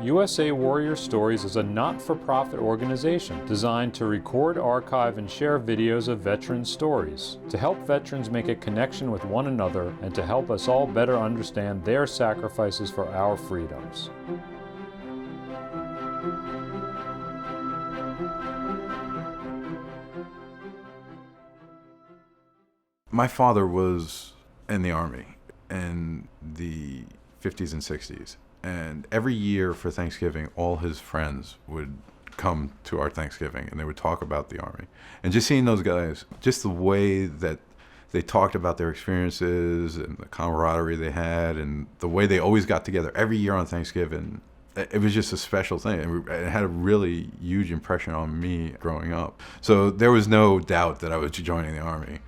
USA Warrior Stories is a not-for-profit organization designed to record, archive, and share videos of veteran stories, to help veterans make a connection with one another and to help us all better understand their sacrifices for our freedoms. My father was in the Army in the 50s and 60s. And every year for Thanksgiving, all his friends would come to our Thanksgiving and they would talk about the Army. And just seeing those guys, just the way that they talked about their experiences and the camaraderie they had and the way they always got together every year on Thanksgiving, it was just a special thing. It had a really huge impression on me growing up. So there was no doubt that I was joining the Army.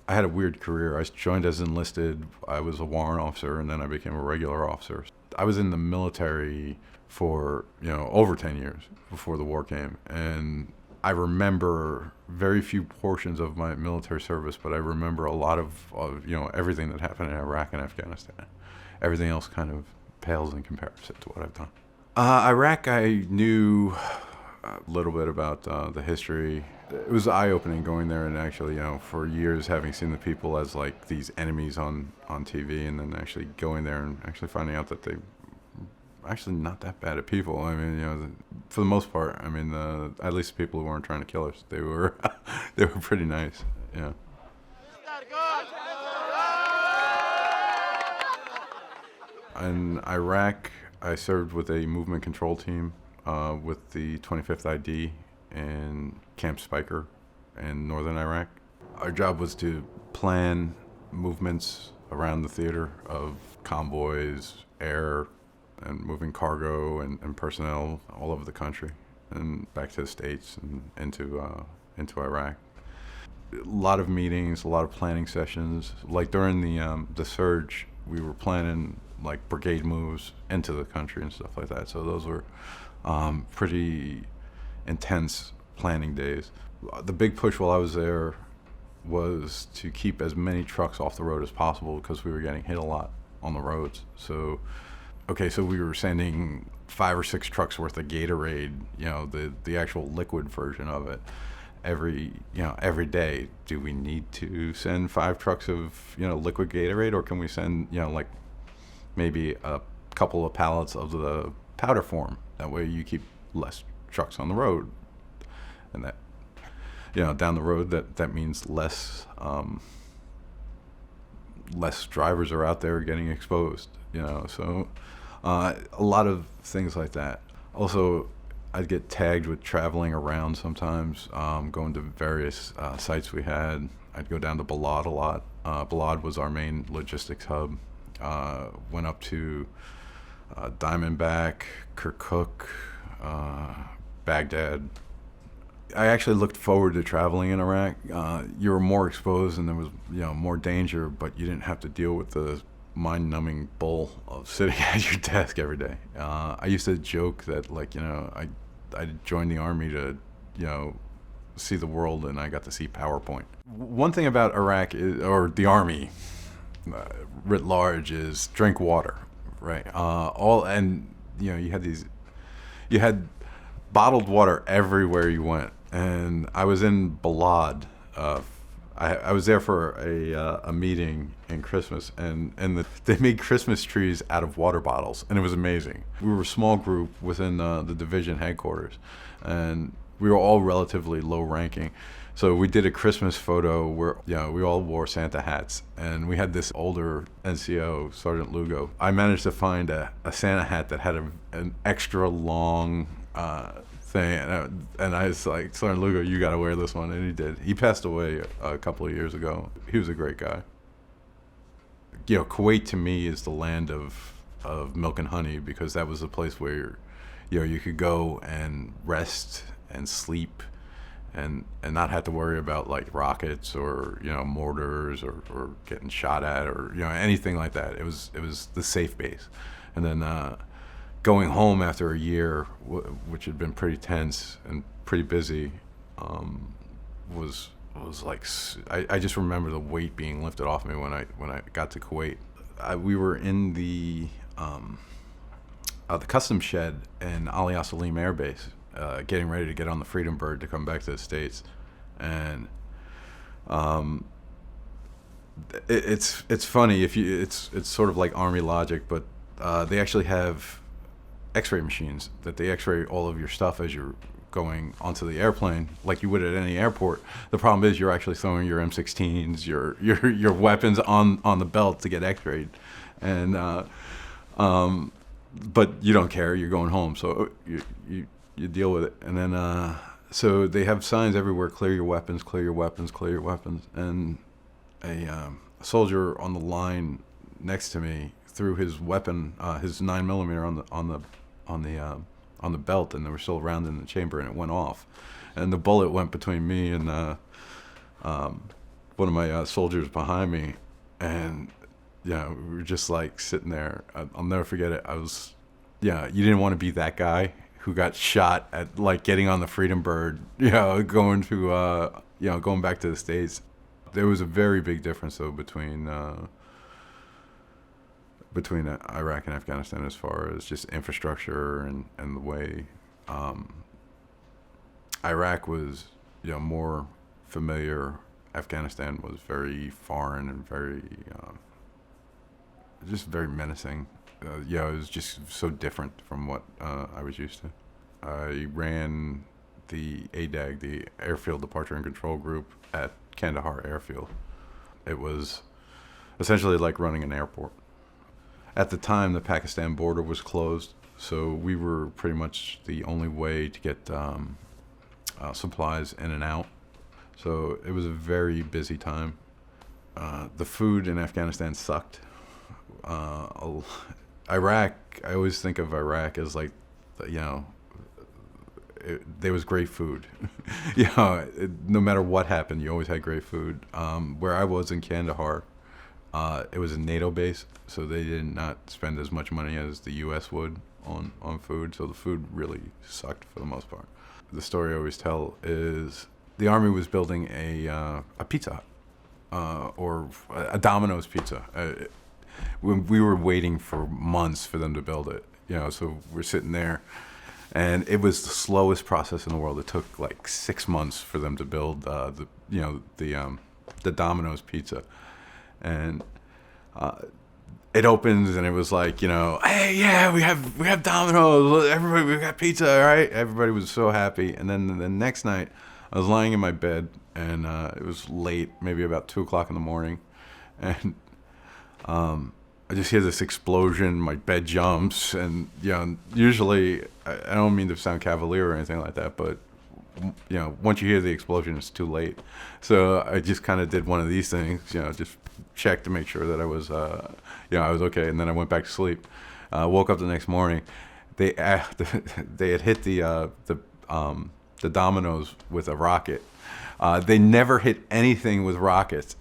I had a weird career. I joined as enlisted. I was a warrant officer, and then I became a regular officer. I was in the military for, over 10 years before the war came. And I remember very few portions of my military service, but I remember a lot of everything that happened in Iraq and Afghanistan. Everything else kind of pales in comparison to what I've done. Iraq, I knew a little bit about the history. It was eye-opening going there and actually, for years having seen the people as like these enemies on TV, and then actually going there and actually finding out that they actually not that bad at people. I mean, for the most part, I mean, at least the people who weren't trying to kill us, they were they were pretty nice. Yeah. In Iraq, I served with a movement control team with the 25th ID in Camp Spiker in northern Iraq. Our job was to plan movements around the theater of convoys, air, and moving cargo and personnel all over the country and back to the States and into Iraq. A lot of meetings, a lot of planning sessions. Like during the surge, we were planning like brigade moves into the country and stuff like that. So those were pretty intense planning days. The big push while I was there was to keep as many trucks off the road as possible because we were getting hit a lot on the roads. So we were sending 5 or 6 trucks worth of Gatorade, the actual liquid version of it, every day. Do we need to send 5 trucks of liquid Gatorade, or can we send like maybe a couple of pallets of the powder form? That way you keep less trucks on the road, and that down the road that means less drivers are out there getting exposed. So a lot of things like that. Also, I'd get tagged with traveling around sometimes, going to various sites we had. I'd go down to Balad a lot. Balad was our main logistics hub. Went up to Diamondback, Kirkuk, Baghdad. I actually looked forward to traveling in Iraq. You were more exposed and there was more danger, but you didn't have to deal with the mind-numbing bull of sitting at your desk every day. I used to joke that I joined the Army to see the world, and I got to see PowerPoint. One thing about Iraq or the Army writ large is drink water, right? You had bottled water everywhere you went. And I was in Balad. I was there for a meeting in Christmas, and they made Christmas trees out of water bottles, and it was amazing. We were a small group within the division headquarters, and we were all relatively low ranking. So we did a Christmas photo where we all wore Santa hats, and we had this older NCO, Sergeant Lugo. I managed to find a Santa hat that had an extra long thing, and I was like, Sergeant Lugo, you got to wear this one, and he did. He passed away a couple of years ago. He was a great guy. Kuwait to me is the land of milk and honey, because that was a place where you could go and rest and sleep and not have to worry about like rockets or mortars or getting shot at or anything like that. It was the safe base. And then going home after a year, which had been pretty tense and pretty busy, was like, I just remember the weight being lifted off me when I got to Kuwait. We were in the the customs shed in Ali Salim Air Base, getting ready to get on the Freedom Bird to come back to the States. And it's funny if you it's sort of like Army logic, but they actually have X-ray machines that they X-ray all of your stuff as you're going onto the airplane, like you would at any airport. The problem is you're actually throwing your M16s, your weapons on the belt to get X-rayed, and but you don't care. You're going home, so you deal with it. And then so they have signs everywhere: clear your weapons, clear your weapons, clear your weapons. And a soldier on the line next to me threw his weapon, his 9mm, on the belt, and there was still a round in the chamber, and it went off, and the bullet went between me and one of my soldiers behind me, and we were just like sitting there. I'll never forget it. You didn't want to be that guy who got shot at like getting on the Freedom Bird, going back to the States. There was a very big difference though between Iraq and Afghanistan as far as just infrastructure and the way Iraq was more familiar. Afghanistan was very foreign and very just very menacing. It was just so different from what I was used to. I ran the ADAG, the Airfield Departure and Control Group at Kandahar Airfield. It was essentially like running an airport. At the time, the Pakistan border was closed, so we were pretty much the only way to get supplies in and out. So it was a very busy time. The food in Afghanistan sucked. Iraq, I always think of Iraq as like, there was great food. No matter what happened, you always had great food. Where I was in Kandahar, it was a NATO base, so they did not spend as much money as the U.S. would on food, so the food really sucked for the most part. The story I always tell is the Army was building a Pizza Hut, or a Domino's pizza. We were waiting for months for them to build it, so we're sitting there, and it was the slowest process in the world. It took like 6 months for them to build the Domino's pizza. And it opens, and it was like, hey, yeah, we have Domino's. Everybody, we got pizza, all right? Everybody was so happy. And then the next night, I was lying in my bed, and it was late, maybe about 2:00 in the morning, and I just hear this explosion. My bed jumps, and usually I don't mean to sound cavalier or anything like that, but once you hear the explosion, it's too late. So I just kind of did one of these things, just checked to make sure that I was, I was okay, and then I went back to sleep. Woke up the next morning. They had hit the Domino's with a rocket. They never hit anything with rockets.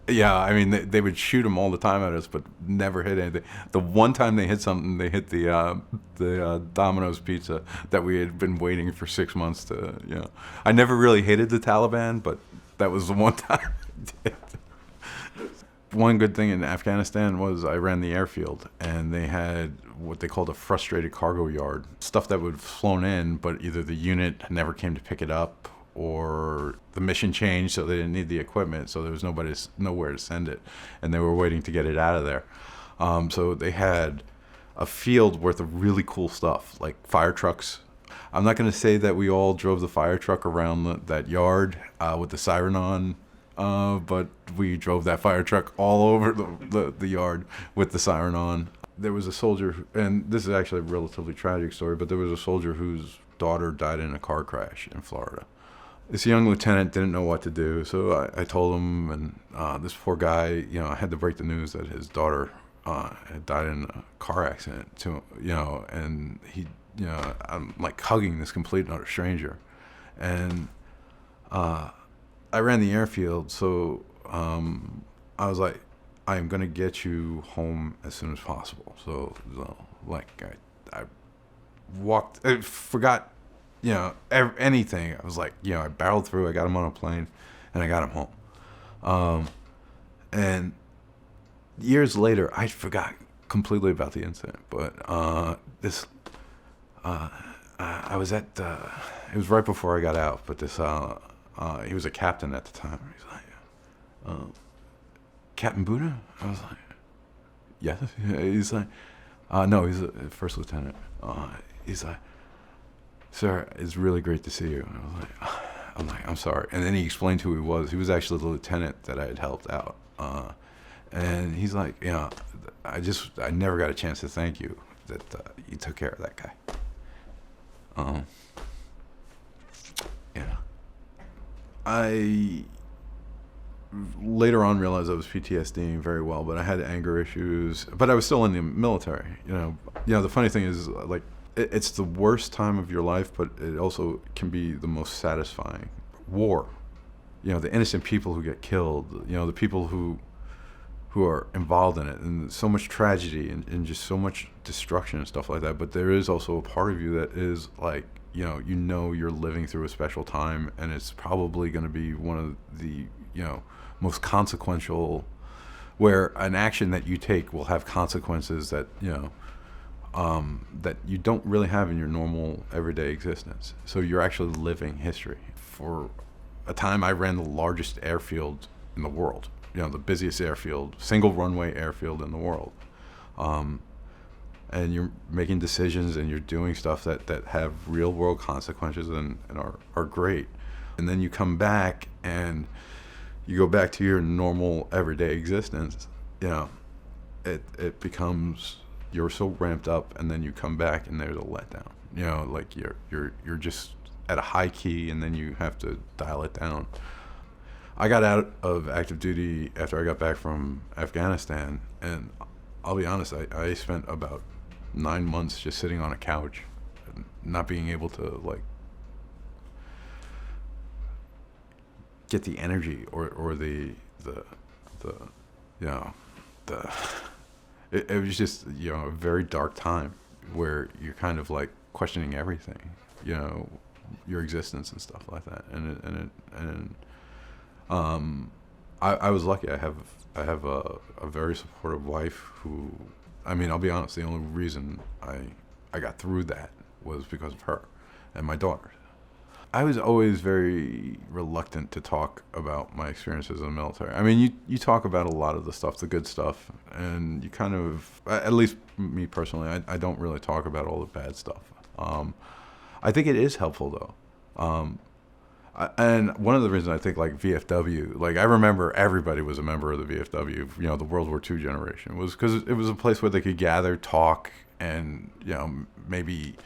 They would shoot them all the time at us, but never hit anything. The one time they hit something, they hit the Domino's pizza that we had been waiting for 6 months to. I never really hated the Taliban, but that was the one time I did. One good thing in Afghanistan was I ran the airfield, and they had what they called a frustrated cargo yard. Stuff that would have flown in, but either the unit never came to pick it up, or the mission changed, so they didn't need the equipment, so there was nowhere to send it, and they were waiting to get it out of there. So they had a field worth of really cool stuff, like fire trucks. I'm not going to say that we all drove the fire truck around that yard with the siren on, but we drove that fire truck all over the yard with the siren on. There was a soldier, and this is actually a relatively tragic story, but there was a soldier whose daughter died in a car crash in Florida. This young lieutenant didn't know what to do, so I told him, and this poor guy, I had to break the news that his daughter had died in a car accident, and he, I'm like hugging this complete and utter stranger, and I ran the airfield, so I was like, I am going to get you home as soon as possible. So I walked, I forgot, anything. I was like, I barreled through, I got him on a plane, and I got him home. And years later, I forgot completely about the incident, but I was at, it was right before I got out, but he was a captain at the time. He's like, Captain Buda? I was like, yes. He's like, no, he's a first lieutenant. He's like, sir, it's really great to see you. And I'm like, I'm sorry. And then he explained who he was. He was actually the lieutenant that I had helped out. And he's like, I never got a chance to thank you that you took care of that guy. I later on realized I was PTSDing very well, but I had anger issues. But I was still in the military. The funny thing is, like, it's the worst time of your life, but it also can be the most satisfying. War, the innocent people who get killed, the people who are involved in it, and so much tragedy and just so much destruction and stuff like that. But there is also a part of you that is like, you're living through a special time, and it's probably going to be one of the, most consequential, where an action that you take will have consequences that, that you don't really have in your normal everyday existence. So you're actually living history. For a time, I ran the largest airfield in the world, the busiest airfield, single runway airfield in the world. And you're making decisions and you're doing stuff that have real world consequences and are great. And then you come back and you go back to your normal everyday existence, it becomes, you're so ramped up, and then you come back and there's a letdown. Like you're just at a high key, and then you have to dial it down. I got out of active duty after I got back from Afghanistan, and I'll be honest, I spent about 9 months just sitting on a couch, not being able to like get the energy or it was just a very dark time where you're kind of like questioning everything, your existence and stuff like that. I was lucky. I have a very supportive wife who, I'll be honest, the only reason I got through that was because of her and my daughters. I was always very reluctant to talk about my experiences in the military. You talk about a lot of the stuff, the good stuff, and you kind of, at least me personally, I don't really talk about all the bad stuff. I think it is helpful though. And one of the reasons I think like VFW, like I remember everybody was a member of the VFW, the World War II generation, was because it was a place where they could gather, talk, and, maybe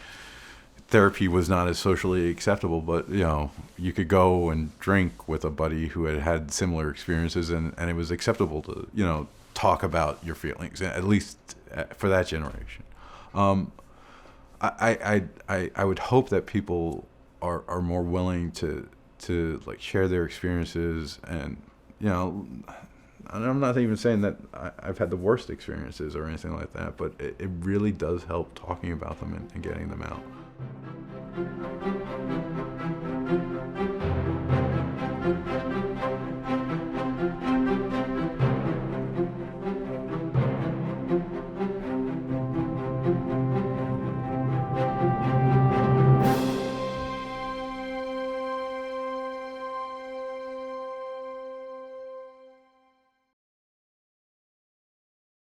therapy was not as socially acceptable, but, you could go and drink with a buddy who had similar experiences, and it was acceptable to, talk about your feelings, at least for that generation. I would hope that people are more willing to like share their experiences, and I'm not even saying that I've had the worst experiences or anything like that, but it really does help talking about them and getting them out.